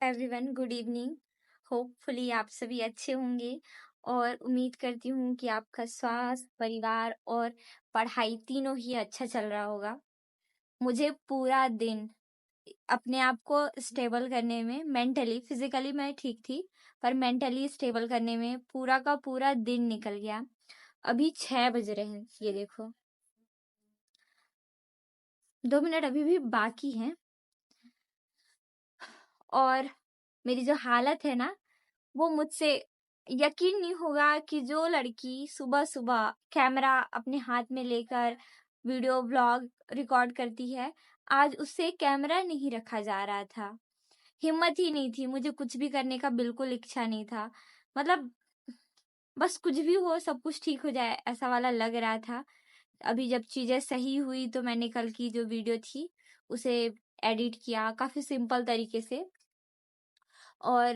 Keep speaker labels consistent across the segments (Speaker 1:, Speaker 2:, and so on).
Speaker 1: Everyone, good evening. Hopefully आप सभी अच्छे होंगे और उम्मीद करती हूँ कि आपका स्वास्थ्य, परिवार और पढ़ाई तीनों ही अच्छा चल रहा होगा। मुझे पूरा दिन अपने आप को स्टेबल करने में, मेंटली, फिजिकली मैं ठीक थी पर मेंटली स्टेबल करने में पूरा का पूरा दिन निकल गया। अभी 6 बज रहे हैं, ये देखो 2 मिनट अभी भी बाकी हैं और मेरी जो हालत है ना, वो मुझसे यकीन नहीं होगा कि जो लड़की सुबह सुबह कैमरा अपने हाथ में लेकर वीडियो ब्लॉग रिकॉर्ड करती है, आज उससे कैमरा नहीं रखा जा रहा था। हिम्मत ही नहीं थी, मुझे कुछ भी करने का बिल्कुल इच्छा नहीं था। मतलब बस कुछ भी हो, सब कुछ ठीक हो जाए, ऐसा वाला लग रहा था। अभी जब चीजें सही हुई तो मैंने कल की जो वीडियो थी उसे एडिट किया काफी सिंपल तरीके से। और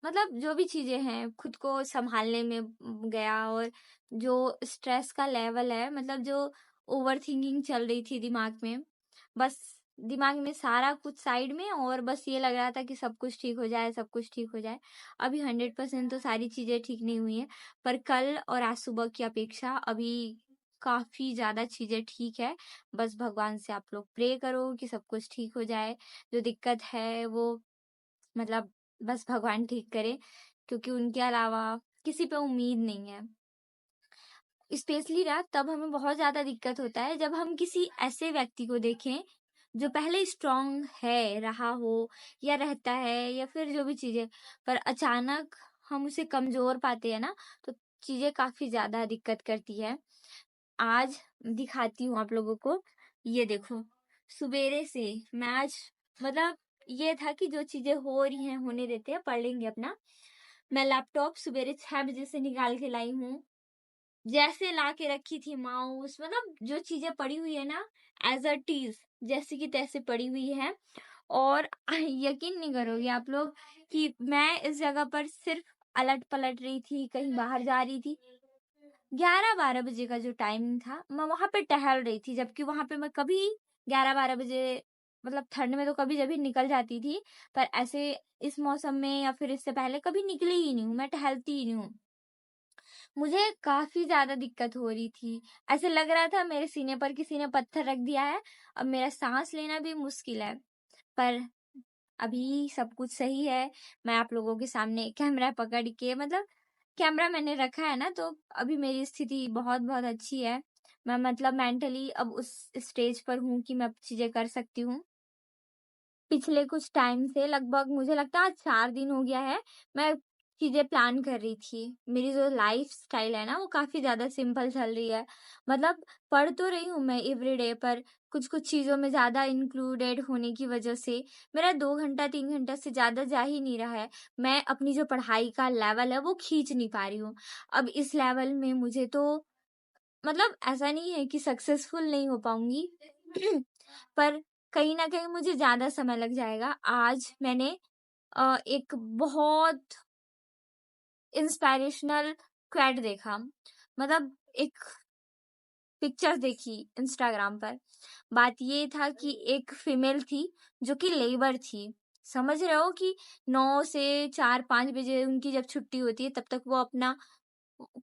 Speaker 1: मतलब जो भी चीजें हैं खुद को संभालने में गया। और जो स्ट्रेस का लेवल है, मतलब जो ओवर थिंकिंग चल रही थी दिमाग में, बस दिमाग में सारा कुछ साइड में, और बस ये लग रहा था कि सब कुछ ठीक हो जाए, सब कुछ ठीक हो जाए। अभी 100% तो सारी चीजें ठीक नहीं हुई हैं, पर कल और आज सुबह की अपेक्षा अभी काफी ज्यादा चीजें ठीक है। बस भगवान से आप लोग प्रे करो कि सब कुछ ठीक हो जाए। जो दिक्कत है वो मतलब बस भगवान ठीक करे, क्योंकि उनके अलावा किसी पे उम्मीद नहीं है। स्पेशली ना तब हमें बहुत ज्यादा दिक्कत होता है जब हम किसी ऐसे व्यक्ति को देखें जो पहले स्ट्रांग है, रहा हो या रहता है, या फिर जो भी चीजें, पर अचानक हम उसे कमजोर पाते हैं ना, तो चीजें काफी ज्यादा दिक्कत करती है। आज दिखाती हूँ आप लोगों को, ये देखो सुबेरे से मैं आज, मतलब ये था कि जो चीजें हो रही हैं होने देते हैं, पढ़ लेंगे अपना। मैं लैपटॉप सुबेरे 6 बजे से निकाल के लाई हूँ, जैसे ला के रखी थी माउस, मतलब जो चीजें पड़ी हुई है ना, एज अ टीज जैसे की तैसे पड़ी हुई है। और यकीन नहीं करोगे आप लोग कि मैं इस जगह पर सिर्फ अलट पलट रही थी, कहीं बाहर जा रही थी। 11-12 बजे का जो टाइम था, मैं वहां पे टहल रही थी, जबकि वहां पे मैं कभी 11-12 बजे, मतलब ठंड में तो कभी जब निकल जाती थी, पर ऐसे इस मौसम में या फिर इससे पहले कभी निकली ही नहीं हूँ, मैं टहलती ही नहीं हूँ। मुझे काफी ज्यादा दिक्कत हो रही थी, ऐसे लग रहा था मेरे सीने पर किसी ने पत्थर रख दिया है। अब मेरा सांस लेना भी मुश्किल है, पर अभी सब कुछ सही है। मैं आप लोगों के सामने कैमरा पकड़ के, मतलब कैमरा मैंने रखा है ना, तो अभी मेरी स्थिति बहुत बहुत अच्छी है। मैं मतलब मेंटली अब उस स्टेज पर हूँ कि मैं अब चीजें कर सकती हूँ। पिछले कुछ टाइम से, लगभग मुझे लगता है 4 दिन हो गया है, मैं चीजें प्लान कर रही थी। मेरी जो लाइफ स्टाइल है ना, वो काफी ज्यादा सिंपल चल रही है। मतलब पढ़ तो रही हूँ मैं एवरीडे, पर कुछ कुछ चीजों में ज्यादा इंक्लूडेड होने की वजह से मेरा 2 घंटा 3 घंटा से ज्यादा जा ही नहीं रहा है। मैं अपनी जो पढ़ाई का लेवल है वो खींच नहीं पा रही हूँ। अब इस लेवल में मुझे तो, मतलब ऐसा नहीं है कि सक्सेसफुल नहीं हो पाऊंगी पर कहीं ना कहीं मुझे ज्यादा समय लग जाएगा। आज मैंने एक बहुत इंस्पायरेशनल क्वेट देखा, मतलब एक पिक्चर देखी इंस्टाग्राम पर। बात ये था कि एक फीमेल थी जो कि लेबर थी। समझ रहे हो कि 9 से 4-5 बजे उनकी जब छुट्टी होती है, तब तक वो अपना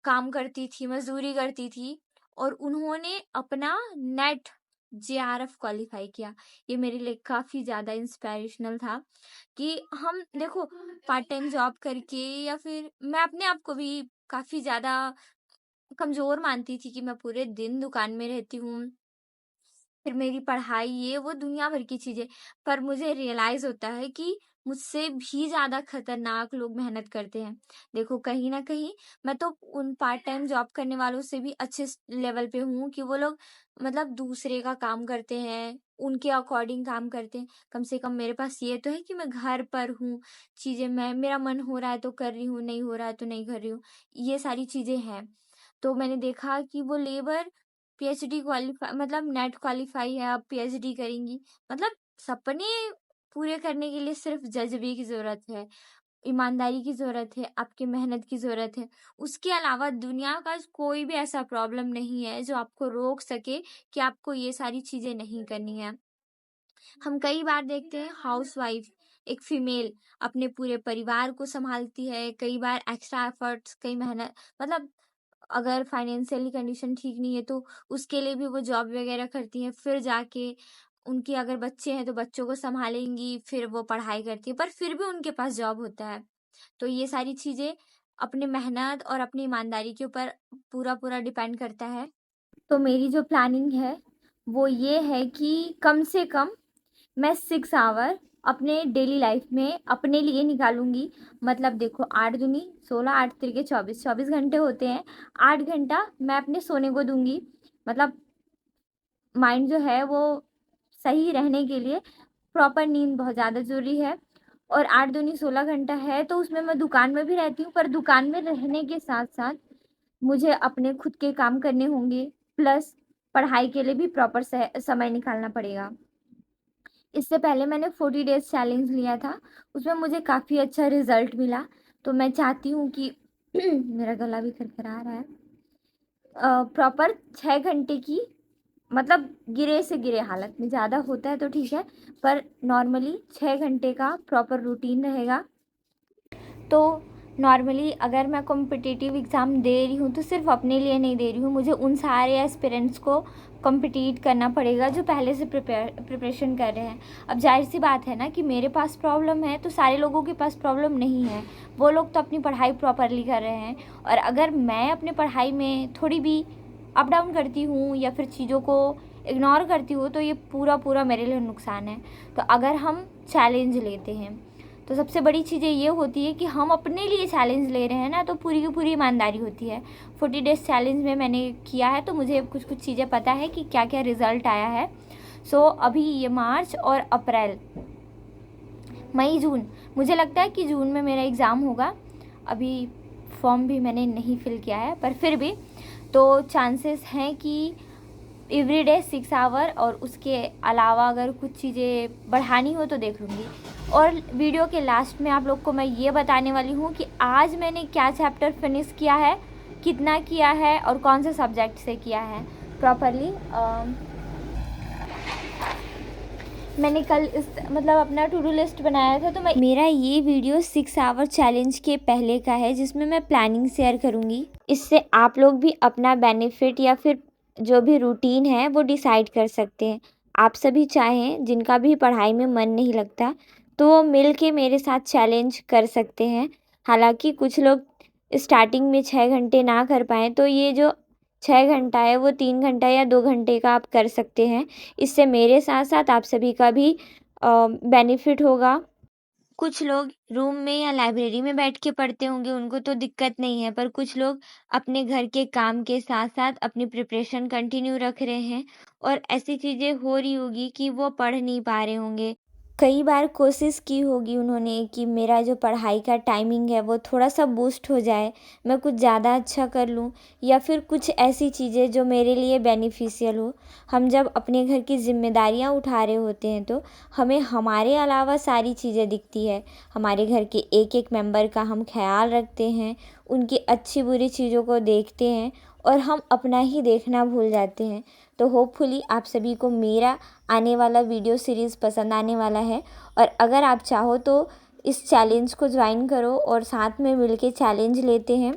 Speaker 1: काम करती थी, मजदूरी करती थी, और उन्होंने अपना नेट जेआरएफ क्वालिफाई किया। ये मेरे लिए काफी ज्यादा इंस्पिरेशनल था कि हम देखो, पार्ट टाइम जॉब करके, या फिर मैं अपने आप को भी काफी ज्यादा कमजोर मानती थी कि मैं पूरे दिन दुकान में रहती हूँ, फिर मेरी पढ़ाई, ये वो दुनिया भर की चीजें। पर मुझे रियलाइज होता है कि मुझसे भी ज्यादा खतरनाक लोग मेहनत करते हैं। देखो कहीं ना कहीं मैं तो उन पार्ट टाइम जॉब करने वालों से भी अच्छे लेवल पे हूँ कि वो लोग मतलब दूसरे का काम करते हैं, उनके अकॉर्डिंग काम करते हैं। कम से कम मेरे पास ये तो है कि मैं घर पर हूँ, चीजें मैं, मेरा मन हो रहा है तो कर रही हूँ, नहीं हो रहा है तो नहीं कर रही हूँ, ये सारी चीजें हैं। तो मैंने देखा कि वो लेबर पीएचडी क्वालिफाई, मतलब नेट क्वालिफाई है, अब पीएचडी करेंगी। मतलब सपने पूरे करने के लिए सिर्फ जज्बे की जरूरत है, ईमानदारी की जरूरत है, आपकी मेहनत की जरूरत है। उसके अलावा दुनिया का कोई भी ऐसा प्रॉब्लम नहीं है जो आपको रोक सके कि आपको ये सारी चीजें नहीं करनी है। हम कई बार देखते हैं हाउसवाइफ एक फीमेल अपने पूरे परिवार को संभालती है, कई बार एक्स्ट्रा एफर्ट्स, कई मेहनत, मतलब अगर फाइनेंशियली कंडीशन ठीक नहीं है तो उसके लिए भी वो जॉब वगैरह करती हैं, फिर जाके उनके अगर बच्चे हैं तो बच्चों को संभालेंगी, फिर वो पढ़ाई करती है, पर फिर भी उनके पास जॉब होता है। तो ये सारी चीज़ें अपनी मेहनत और अपनी ईमानदारी के ऊपर पूरा डिपेंड करता है। तो मेरी जो प्लानिंग है वो ये है कि कम से कम मैं 6 आवर अपने डेली लाइफ में अपने लिए निकालूंगी। मतलब देखो, 8 दूनी 16, 8 तिरके 24, 24 घंटे होते हैं। 8 घंटा मैं अपने सोने को दूंगी, मतलब माइंड जो है वो सही रहने के लिए प्रॉपर नींद बहुत ज़्यादा ज़रूरी है। और 8 दूनी 16 घंटा है तो उसमें मैं दुकान में भी रहती हूँ, पर दुकान में रहने के साथ साथ मुझे अपने खुद के काम करने होंगे, प्लस पढ़ाई के लिए भी प्रॉपर समय निकालना पड़ेगा। इससे पहले मैंने 40 डेज़ चैलेंज लिया था, उसमें मुझे काफ़ी अच्छा रिज़ल्ट मिला। तो मैं चाहती हूँ कि मेरा गला भी खरखरा रहा है। प्रॉपर 6 घंटे की, मतलब गिरे से गिरे हालत में, ज़्यादा होता है तो ठीक है, पर नॉर्मली 6 घंटे का प्रॉपर रूटीन रहेगा। तो नॉर्मली अगर मैं कॉम्पिटिटिव एग्ज़ाम दे रही हूँ तो सिर्फ अपने लिए नहीं दे रही हूँ, मुझे उन सारे एस्पिरेंट्स को कॉम्पिटिट करना पड़ेगा जो पहले से प्रिपरेशन कर रहे हैं। अब जाहिर सी बात है ना कि मेरे पास प्रॉब्लम है तो सारे लोगों के पास प्रॉब्लम नहीं है, वो लोग तो अपनी पढ़ाई प्रॉपरली कर रहे हैं। और अगर मैं अपनी पढ़ाई में थोड़ी भी अप डाउन करती हूँ या फिर चीज़ों को इग्नोर करती हूँ तो ये पूरा मेरे लिए नुकसान है। तो अगर हम चैलेंज लेते हैं तो सबसे बड़ी चीज़ें ये होती है कि हम अपने लिए चैलेंज ले रहे हैं ना, तो पूरी की पूरी ईमानदारी होती है। 40 डेज़ चैलेंज में मैंने किया है तो मुझे कुछ चीज़ें पता है कि क्या क्या रिज़ल्ट आया है। अभी ये मार्च और अप्रैल, मई, जून, मुझे लगता है कि जून में मेरा एग्ज़ाम होगा। अभी फॉर्म भी मैंने नहीं फिल किया है, पर फिर भी तो चांसेस हैं कि एवरीडे 6 आवर, और उसके अलावा अगर कुछ चीज़ें बढ़ानी हो तो देख लूँगी। और वीडियो के लास्ट में आप लोग को मैं ये बताने वाली हूँ कि आज मैंने क्या चैप्टर फिनिश किया है, कितना किया है और कौन से सब्जेक्ट से किया है प्रॉपरली। मैंने कल मतलब अपना टू डू लिस्ट बनाया था, तो मेरा ये वीडियो 6 आवर चैलेंज के पहले का है जिसमें मैं प्लानिंग शेयर करूँगी। इससे आप लोग भी अपना बेनिफिट या फिर जो भी रूटीन है वो डिसाइड कर सकते हैं। आप सभी चाहें जिनका भी पढ़ाई में मन नहीं लगता तो वो मिल के मेरे साथ चैलेंज कर सकते हैं। हालांकि कुछ लोग स्टार्टिंग में 6 घंटे ना कर पाएँ तो ये जो 6 घंटा है वो 3 घंटा या 2 घंटे का आप कर सकते हैं। इससे मेरे साथ साथ आप सभी का भी बेनिफिट होगा। कुछ लोग रूम में या लाइब्रेरी में बैठ के पढ़ते होंगे, उनको तो दिक्कत नहीं है, पर कुछ लोग अपने घर के काम के साथ साथ अपनी प्रिपरेशन कंटिन्यू रख रहे हैं और ऐसी चीज़ें हो रही होगी कि वो पढ़ नहीं पा रहे होंगे। कई बार कोशिश की होगी उन्होंने कि मेरा जो पढ़ाई का टाइमिंग है वो थोड़ा सा बूस्ट हो जाए, मैं कुछ ज़्यादा अच्छा कर लूँ या फिर कुछ ऐसी चीज़ें जो मेरे लिए बेनिफिशियल हो। हम जब अपने घर की जिम्मेदारियाँ उठा रहे होते हैं तो हमें हमारे अलावा सारी चीज़ें दिखती है, हमारे घर के एक एक मेंबर का हम ख्याल रखते हैं, उनकी अच्छी बुरी चीज़ों को देखते हैं और हम अपना ही देखना भूल जाते हैं। तो होपफुली आप सभी को मेरा आने वाला वीडियो सीरीज़ पसंद आने वाला है, और अगर आप चाहो तो इस चैलेंज को ज्वाइन करो और साथ में मिलके चैलेंज लेते हैं।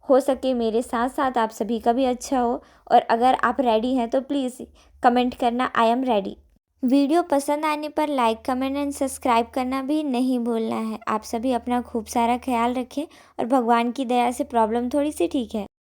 Speaker 1: हो सके मेरे साथ साथ आप सभी का भी अच्छा हो, और अगर आप रेडी हैं तो प्लीज़ कमेंट करना आई एम रेडी। वीडियो पसंद आने पर लाइक, कमेंट एंड सब्सक्राइब करना भी नहीं भूलना है। आप सभी अपना खूब सारा ख्याल रखें और भगवान की दया से प्रॉब्लम थोड़ी सी ठीक है।